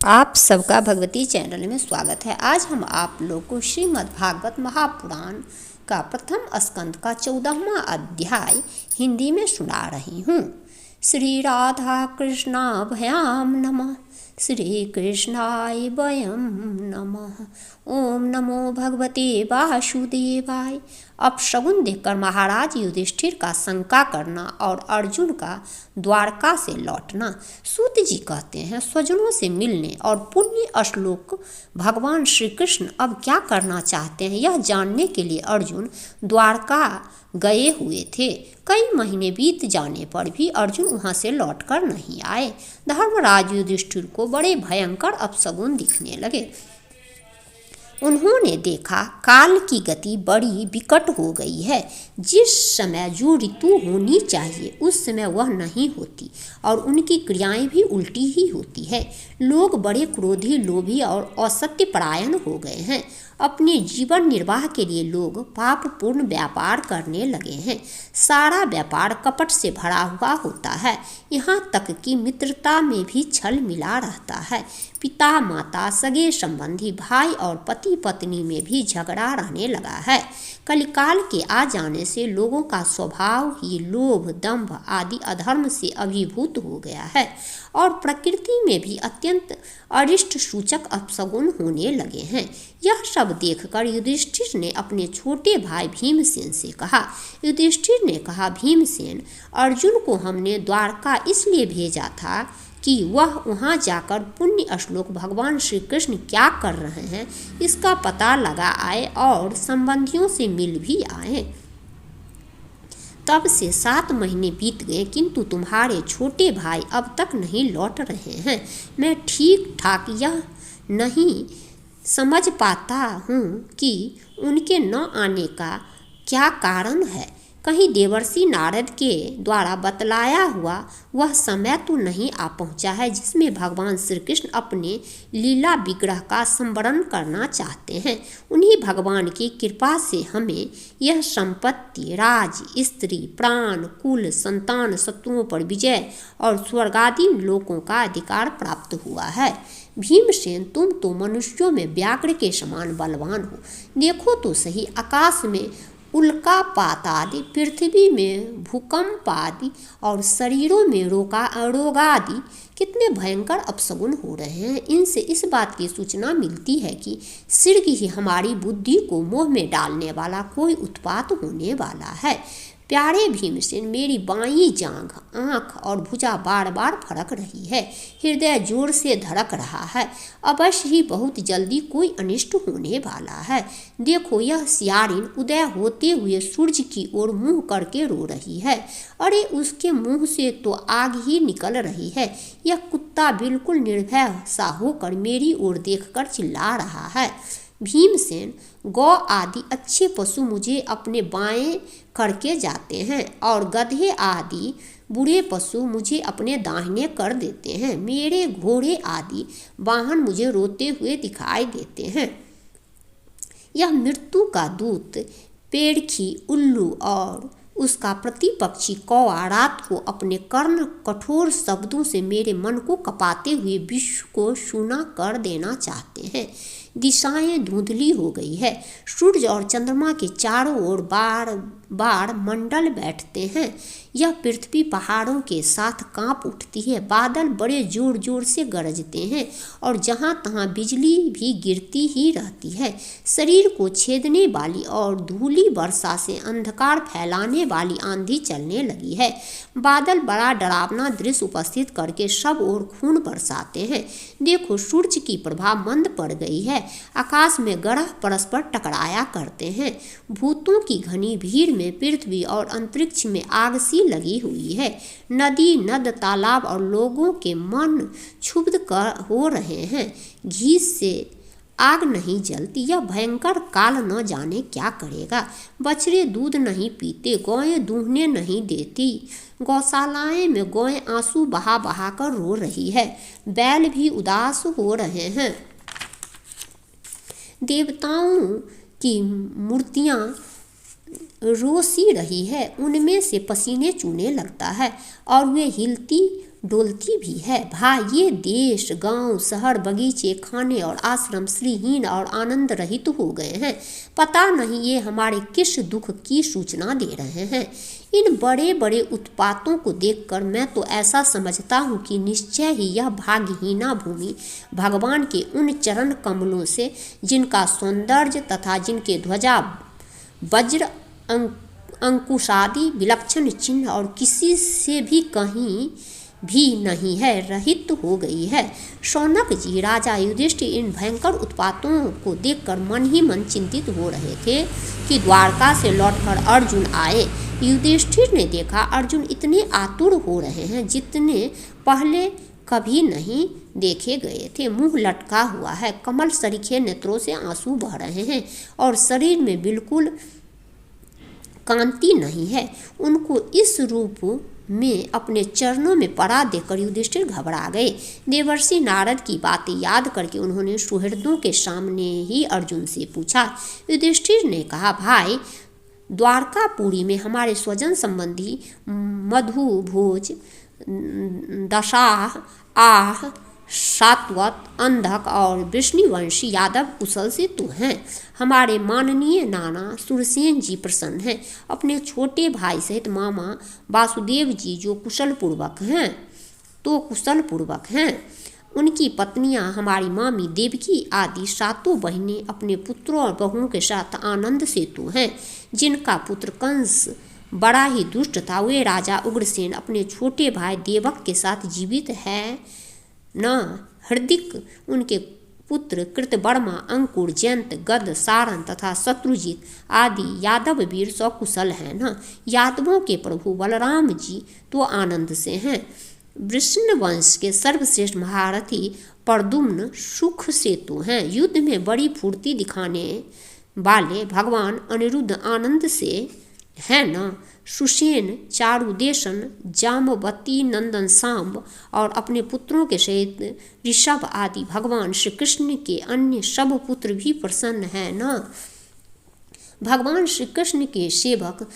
आप सबका भगवती चैनल में स्वागत है। आज हम आप लोग को श्रीमद् भागवत महापुराण का प्रथम स्कंद का 14वां अध्याय हिंदी में सुना रही हूँ। श्री राधा कृष्णाभयाम नमः। श्री कृष्णाय वयम नमः। ओम नमो भगवते वासुदेवाय। अपशगुन देखकर महाराज युधिष्ठिर का शंका करना और अर्जुन का द्वारका से लौटना। सूत जी कहते हैं, स्वजनों से मिलने और पुण्य श्लोक भगवान श्री कृष्ण अब क्या करना चाहते हैं यह जानने के लिए अर्जुन द्वारका गए हुए थे। कई महीने बीत जाने पर भी अर्जुन वहां से लौटकर नहीं आए। धर्मराज युधिष्ठिर को बड़े भयंकर अपशगुन दिखने लगे। उन्होंने देखा काल की गति बड़ी विकट हो गई है। जिस समय जो ऋतु होनी चाहिए उस समय वह नहीं होती और उनकी क्रियाएं भी उल्टी ही होती है। लोग बड़े क्रोधी, लोभी और असत्य परायण हो गए हैं। अपने जीवन निर्वाह के लिए लोग पापपूर्ण व्यापार करने लगे हैं। सारा व्यापार कपट से भरा हुआ होता है। यहाँ तक कि मित्रता में भी छल मिला रहता है। पिता माता, सगे संबंधी, भाई और पति पत्नी में भी झगड़ा रहने लगा है। कलिकाल के आ जाने से लोगों का स्वभाव ही लोभ, दंभ आदि अधर्म से अभिभूत हो गया है और प्रकृति में भी अत्यंत अरिष्ट सूचक अपशगुन होने लगे हैं। यह सब देखकर युधिष्ठिर ने अपने छोटे भाई भीमसेन से कहा। युधिष्ठिर ने कहा, भीमसेन, अर्जुन को हमने द्वारका इसलिए भेजा था कि वह वहां जाकर पुण्य श्लोक भगवान श्री कृष्ण क्या कर रहे हैं इसका पता लगा आए और संबंधियों से मिल भी आए। तब से 7 महीने बीत गए किंतु तुम्हारे छोटे भाई अब तक नहीं लौट रहे हैं। मैं ठीक ठाक यह नहीं समझ पाता हूँ कि उनके न आने का क्या कारण है। कहीं देवर्षि नारद के द्वारा बतलाया हुआ वह समय तो नहीं आ पहुँचा है जिसमें भगवान श्री कृष्ण अपने लीला विग्रह का संवरण करना चाहते हैं। उन्हीं भगवान की कृपा से हमें यह संपत्ति, राज, स्त्री, प्राण, कुल, संतान, शत्रुओं पर विजय और स्वर्गादि लोकों का अधिकार प्राप्त हुआ है। भीमसेन, तुम तो मनुष्यों में व्याघ्र के समान बलवान हो। देखो तो सही, आकाश में उल्कापात आदि, पृथ्वी में भूकंप आदि और शरीरों में रोग आदि कितने भयंकर अपशगुन हो रहे हैं। इनसे इस बात की सूचना मिलती है कि शीघ्र ही हमारी बुद्धि को मोह में डालने वाला कोई उत्पात होने वाला है। प्यारे भीमसेन, मेरी बाईं जांघ, आँख और भुजा बार बार फड़क रही है। हृदय जोर से धड़क रहा है। अवश्य ही बहुत जल्दी कोई अनिष्ट होने वाला है। देखो, यह सियारिन उदय होते हुए सूर्य की ओर मुंह करके रो रही है। अरे, उसके मुंह से तो आग ही निकल रही है। यह कुत्ता बिल्कुल निर्भय सा होकर मेरी ओर देखकर चिल्ला रहा है। भीमसेन, गौ आदि अच्छे पशु मुझे अपने बाएं करके जाते हैं और गधे आदि बुरे पशु मुझे अपने दाहिने कर देते हैं। मेरे घोड़े आदि वाहन मुझे रोते हुए दिखाई देते हैं। यह मृत्यु का दूत पेड़खी, उल्लू और उसका प्रतिपक्षी कौवा रात को अपने कर्ण कठोर शब्दों से मेरे मन को कपाते हुए विश्व को सूना कर देना चाहते हैं। दिशाएं धुंधली हो गई है। सूर्य और चंद्रमा के चारों ओर बार बार मंडल बैठते हैं। यह पृथ्वी पहाड़ों के साथ कांप उठती है। बादल बड़े जोर जोर से गरजते हैं और जहां तहां बिजली भी गिरती ही रहती है। शरीर को छेदने वाली और धूली वर्षा से अंधकार फैलाने वाली आंधी चलने लगी है। बादल बड़ा डरावना दृश्य उपस्थित करके सब ओर खून बरसाते हैं। देखो, सूर्य की प्रभा मंद पड़ गई है। आकाश में ग्रह परस्पर टकराया करते हैं। भूतों की घनी भीड़ में पृथ्वी और अंतरिक्ष में आग सी लगी हुई है। नदी, नद, तालाब और लोगों के मन क्षुब्ध हो रहे हैं। घी से आग नहीं जलती। यह भयंकर काल न जाने क्या करेगा। बछड़े दूध नहीं पीते, गौएं दूहने नहीं देती। गौशालाएं में गौएं आंसू बहा बहा कर रो रही है। बैल भी उदास हो रहे हैं। देवताओं की मूर्तियां रोसी रही है। उनमें से पसीने चूने लगता है और वे हिलती डोलती भी है। भाई, ये देश, गांव, शहर, बगीचे, खाने और आश्रम श्रीहीन और आनंद रहित हो गए हैं। पता नहीं ये हमारे किस दुख की सूचना दे रहे हैं। इन बड़े बड़े उत्पातों को देखकर मैं तो ऐसा समझता हूँ कि निश्चय ही यह भाग्यहीना भूमि भगवान के उन चरण कमलों से, जिनका सौंदर्य तथा जिनके ध्वजा वज्र अंकुशादि विलक्षण चिन्ह और किसी से भी कहीं भी नहीं है, रहित हो गई है। शौनक जी, राजा युधिष्ठिर इन भयंकर उत्पातों को देखकर मन ही मन चिंतित हो रहे थे कि द्वारका से लौटकर अर्जुन आए। युधिष्ठिर ने देखा अर्जुन इतने आतुर हो रहे हैं जितने पहले कभी नहीं देखे गए थे। मुंह लटका हुआ है, कमल सरीखे नेत्रों से आंसू बह रहे हैं और शरीर में बिल्कुल कांति नहीं है। उनको इस रूप में अपने चरणों में पड़ा देकर युधिष्ठिर घबरा गए। देवर्षि नारद की बातें याद करके उन्होंने सुहृदों के सामने ही अर्जुन से पूछा। युधिष्ठिर ने कहा, भाई, द्वारकापुरी में हमारे स्वजन संबंधी मधु, भोज, दशाह, आह, सात्वत, अंधक और वृष्णिवंशी यादव कुशल से तो हैं। हमारे माननीय नाना सुरसेन जी प्रसन्न हैं। अपने छोटे भाई सहित मामा वासुदेव जी जो कुशलपूर्वक हैं। उनकी पत्नियां हमारी मामी देवकी आदि सातों बहनें अपने पुत्रों और बहुओं के साथ आनंद सेतु हैं। जिनका पुत्र कंस बड़ा ही दुष्ट था, वे राजा उग्रसेन अपने छोटे भाई देवक के साथ जीवित है न। हृदिक, उनके पुत्र कृतवर्मा, अंकुर, जयंत, गद, सारन तथा शत्रुजित आदि यादव वीर सकुशल हैं न। यादवों के प्रभु बलराम जी तो आनंद से हैं। वृष्णवंश के सर्वश्रेष्ठ महारथी प्रद्युम्न सुख सेतु हैं। युद्ध में बड़ी फुर्ती दिखाने वाले भगवान अनिरुद्ध आनंद से है न। सुसेन, चारुदेशन, जामवती नंदन सांब और अपने पुत्रों के सहित ऋषभ आदि भगवान श्री कृष्ण के अन्य सब पुत्र भी प्रसन्न हैं न। भगवान श्री कृष्ण के सेवक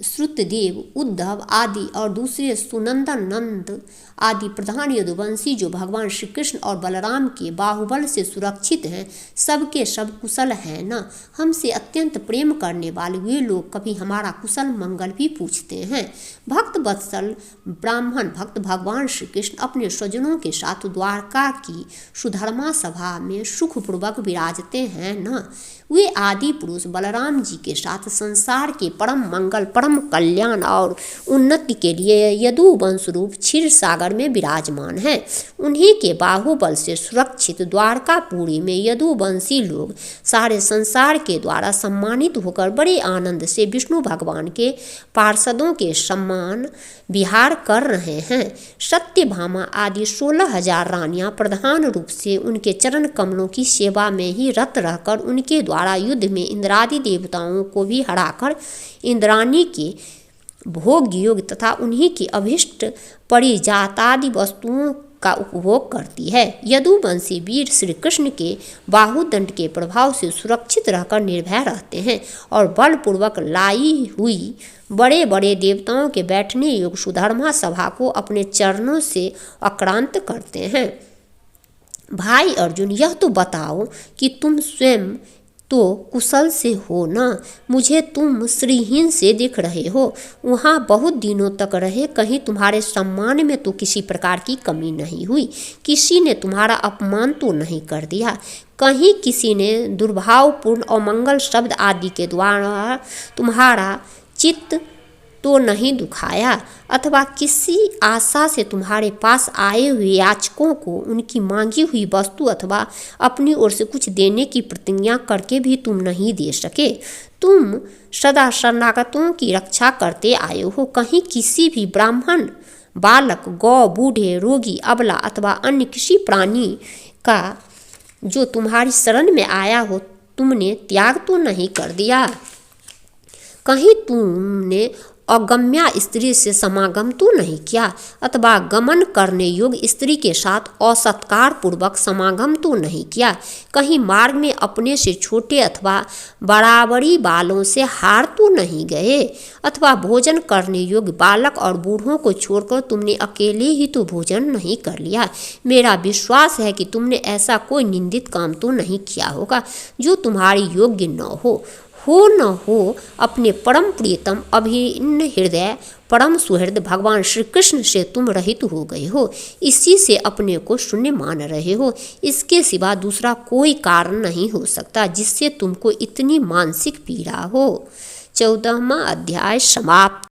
श्रुतदेव, उद्धव आदि और दूसरे सुनंदन, नंद आदि प्रधान यदुवंशी जो भगवान श्री कृष्ण और बलराम के बाहुबल से सुरक्षित हैं, सबके सब कुशल हैं न। हमसे अत्यंत प्रेम करने वाले वे लोग कभी हमारा कुशल मंगल भी पूछते हैं। भक्त वत्सल ब्राह्मण भक्त भगवान श्री कृष्ण अपने स्वजनों के साथ द्वारका की सुधर्मा सभा में सुखपूर्वक विराजते हैं न। वे आदि पुरुष बलराम जी के साथ संसार के परम मंगल, परम कल्याण और उन्नति के लिए यदुवंश रूप क्षीर सागर में विराजमान हैं। उन्हीं के बाहुबल से सुरक्षित द्वारकापुरी में यदुवंशी लोग सारे संसार के द्वारा सम्मानित होकर बड़े आनंद से विष्णु भगवान के पार्षदों के सम्मान विहार कर रहे हैं। सत्यभामा आदि 16,000 रानियां प्रधान रूप से उनके चरण कमलों की सेवा में ही रत रहकर उनके द्वारा युद्ध में इंद्रादि देवताओं को भी हराकर इंद्राणी के भोग योग तथा उन्हीं की अभिष्ट परिजातादि वस्तुओं का उपभोग करती है। यदुवंशी वीर श्री कृष्ण के बाहुदंड के प्रभाव से सुरक्षित रहकर निर्भय रहते हैं और बलपूर्वक लाई हुई बड़े बड़े देवताओं के बैठने योग्य सुधर्मा सभा को अपने चरणों से आक्रांत करते हैं। भाई अर्जुन, यह तो बताओ कि तुम स्वयं तो कुशल से हो न। मुझे तुम श्रीहीन से दिख रहे हो। वहाँ बहुत दिनों तक रहे, कहीं तुम्हारे सम्मान में तो किसी प्रकार की कमी नहीं हुई, किसी ने तुम्हारा अपमान तो नहीं कर दिया, कहीं किसी ने दुर्भावपूर्ण और मंगल शब्द आदि के द्वारा तुम्हारा चित्त तो नहीं दुखाया, अथवा किसी आशा से तुम्हारे पास आए हुए याचकों को उनकी मांगी हुई वस्तु अथवा अपनी ओर से कुछ देने की प्रतिज्ञा करके भी तुम नहीं दे सके। तुम सदा शरणागतों की रक्षा करते आए हो, कहीं किसी भी ब्राह्मण, बालक, गौ, बूढ़े, रोगी, अबला अथवा अन्य किसी प्राणी का जो तुम्हारी शरण में आया हो तुमने त्याग तो नहीं कर दिया। कहीं तुमने अगम्या स्त्री से समागम तो नहीं किया, अथवा गमन करने योग्य स्त्री के साथ असत्कार पूर्वक समागम तो नहीं किया, कहीं मार्ग में अपने से छोटे अथवा बराबरी वालों से हार तो नहीं गए, अथवा भोजन करने योग्य बालक और बूढ़ों को छोड़कर तुमने अकेले ही तो भोजन नहीं कर लिया। मेरा विश्वास है कि तुमने ऐसा कोई निंदित काम तो नहीं किया होगा जो तुम्हारे योग्य न हो न हो। अपने परम प्रियतम अभिन्न हृदय परम सुहृद भगवान श्री कृष्ण से तुम रहित हो गए हो, इसी से अपने को शून्य मान रहे हो। इसके सिवा दूसरा कोई कारण नहीं हो सकता जिससे तुमको इतनी मानसिक पीड़ा हो। 14वां अध्याय समाप्त।